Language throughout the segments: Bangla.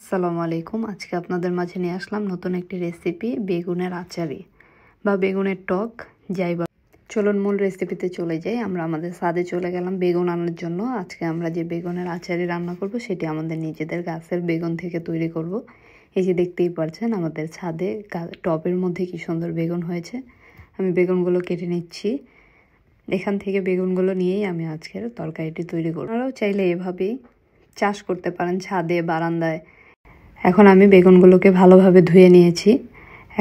আসসালামু আলাইকুম। আজকে আপনাদের মাঝে নিয়ে আসলাম নতুন একটি রেসিপি, বেগুনের আচারি বা বেগুনের টক যাই বল। চলুন মূল রেসিপিতে চলে যাই। আমরা আমাদের ছাদে চলে গেলাম বেগুন আনার জন্য। আজকে আমরা যে বেগুনের আচারি রান্না করব সেটি আমাদের নিজেদের গাছের বেগুন থেকে তৈরি করব। এই যে দেখতেই পাচ্ছেন আমাদের ছাদে টবের মধ্যে কি সুন্দর বেগুন হয়েছে। আমি বেগুনগুলো কেটে নিচ্ছি। এখান থেকে বেগুনগুলো নিয়েই আমি আজকের তরকারিটি তৈরি করব। আপনারাও চাইলে এভাবেই চাষ করতে পারেন ছাদে, বারান্দায়। এখন আমি বেগুনগুলোকে ভালোভাবে ধুয়ে নিয়েছি।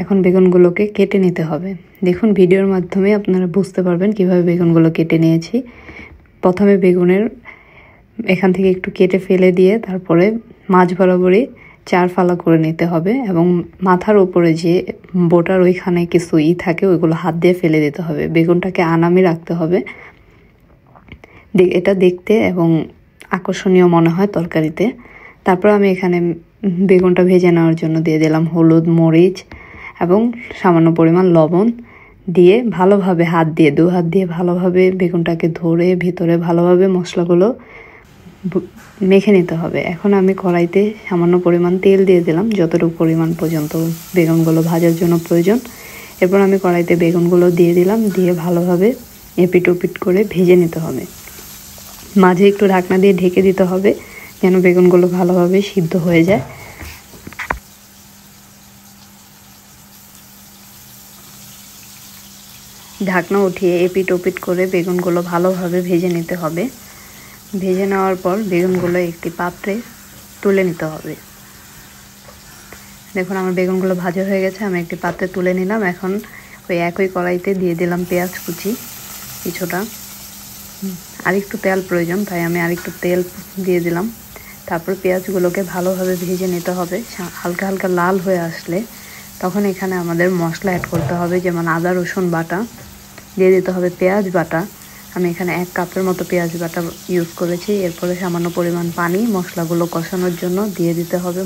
এখন বেগুনগুলোকে কেটে নিতে হবে। দেখুন ভিডিওর মাধ্যমে আপনারা বুঝতে পারবেন কিভাবে বেগুনগুলো কেটে নিয়েছি। প্রথমে বেগুনের এখান থেকে একটু কেটে ফেলে দিয়ে তারপরে মাঝ বরাবরই 4 ফালা করে নিতে হবে এবং মাথার উপরে যে বোটার ওইখানে কিছু থাকে ওইগুলো হাত দিয়ে ফেলে দিতে হবে। বেগুনটাকে আনামি রাখতে হবে, এটা দেখতে এবং আকর্ষণীয় মনে হয় তরকারিতে। তারপর আমি এখানে বেগুনটা ভেজে নেওয়ার জন্য দিয়ে দিলাম হলুদ, মরিচ এবং সামান্য পরিমাণ লবণ দিয়ে ভালোভাবে দু হাত দিয়ে ভালোভাবে বেগুনটাকে ধরে ভিতরে ভালোভাবে মশলাগুলো মেখে নিতে হবে। এখন আমি কড়াইতে সামান্য পরিমাণ তেল দিয়ে দিলাম, যতটুকু পরিমাণ পর্যন্ত বেগুনগুলো ভাজার জন্য প্রয়োজন। এরপর আমি কড়াইতে বেগুনগুলো দিয়ে দিলাম, দিয়ে ভালোভাবে এপিট ওপিট করে ভেজে নিতে হবে। মাঝে একটু ঢাকনা দিয়ে ঢেকে দিতে হবে যেন বেগুনগুলো ভালোভাবে সিদ্ধ হয়ে যায়। ঢাকনা উঠিয়ে এপিট ওপিট করে বেগুনগুলো ভালোভাবে ভেজে নিতে হবে। ভেজে নেওয়ার পর বেগুনগুলো একটি পাত্রে তুলে নিতে হবে। দেখুন আমার বেগুনগুলো ভাজা হয়ে গেছে, আমি একটি পাত্রে তুলে নিলাম। এখন ওই একই কড়াইতে দিয়ে দিলাম পেঁয়াজ কুচি কিছুটা। আরেকটু তেল প্রয়োজন, তাই আমি আরেকটু তেল দিয়ে দিলাম। তারপর পেঁয়াজগুলোকে ভালোভাবে ভেজে নিতে হবে। হালকা হালকা লাল হয়ে আসলে তখন এখানে আমাদের মশলা অ্যাড করতে হবে, যেমন আদা রসুন বাটা দিয়ে দিতে হবে, পেঁয়াজ বাটা। আমি এখানে 1 কাপের মতো পেঁয়াজ বাটা ইউজ করেছি। এরপরে সামান্য পরিমাণ পানি মশলাগুলো কষানোর জন্য দিয়ে দিতে হবে।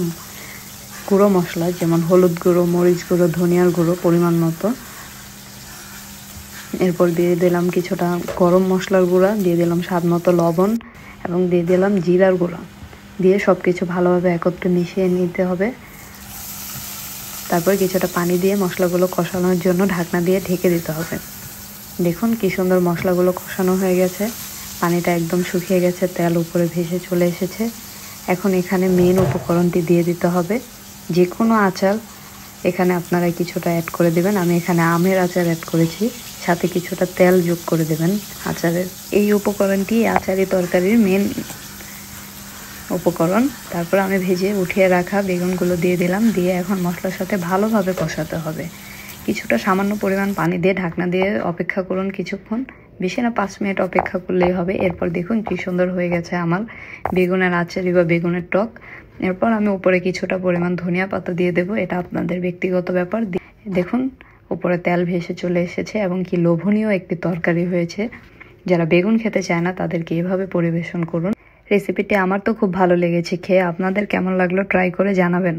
গুঁড়ো মশলা যেমন হলুদ গুঁড়ো, মরিচ গুঁড়ো, ধনিয়ার গুঁড়ো পরিমাণ মতো। এরপর দিয়ে দিলাম কিছুটা গরম মশলার গুঁড়া, দিয়ে দিলাম স্বাদ মতো লবণ এবং দিয়ে দিলাম জিরার গুঁড়া। দিয়ে সব কিছু ভালোভাবে একত্রে মিশিয়ে নিতে হবে। তারপর কিছুটা পানি দিয়ে মশলাগুলো কষানোর জন্য ঢাকনা দিয়ে ঢেকে দিতে হবে। দেখুন কি সুন্দর মশলাগুলো কষানো হয়ে গেছে, পানিটা একদম শুকিয়ে গেছে, তেল উপরে ভেসে চলে এসেছে। এখন এখানে মেন উপকরণটি দিয়ে দিতে হবে। যে কোনো আচার এখানে আপনারা কিছুটা অ্যাড করে দেবেন। আমি এখানে আমের আচার অ্যাড করেছি, সাথে কিছুটা তেল যোগ করে দেবেন আচারের। এই উপকরণটি আচারি তরকারির মেন উপকরণ। তারপর আমি ভেজে উঠিয়ে রাখা বেগুনগুলো দিয়ে দিলাম, দিয়ে এখন মশলার সাথে ভালোভাবে কষাতে হবে। কিছুটা সামান্য পরিমাণ পানি দিয়ে ঢাকনা দিয়ে অপেক্ষা করুন কিছুক্ষণ, বেশি না 5 মিনিট অপেক্ষা করলেই হবে। এরপর দেখুন কি সুন্দর হয়ে গেছে আমার বেগুনের আচারি বা বেগুনের টক। এরপর আমি উপরে কিছুটা পরিমাণ ধনিয়া পাতা দিয়ে দেবো, এটা আপনাদের ব্যক্তিগত ব্যাপার। দেখুন উপরে তেল ভেসে চলে এসেছে এবং কি লোভনীয় একটি তরকারি হয়েছে। যারা বেগুন খেতে চায় না তাদেরকে এভাবে পরিবেশন করুন। রেসিপিটি আমার তো খুব ভালো লেগেছে খেয়ে। আপনাদের কেমন লাগলো ট্রাই করে জানাবেন।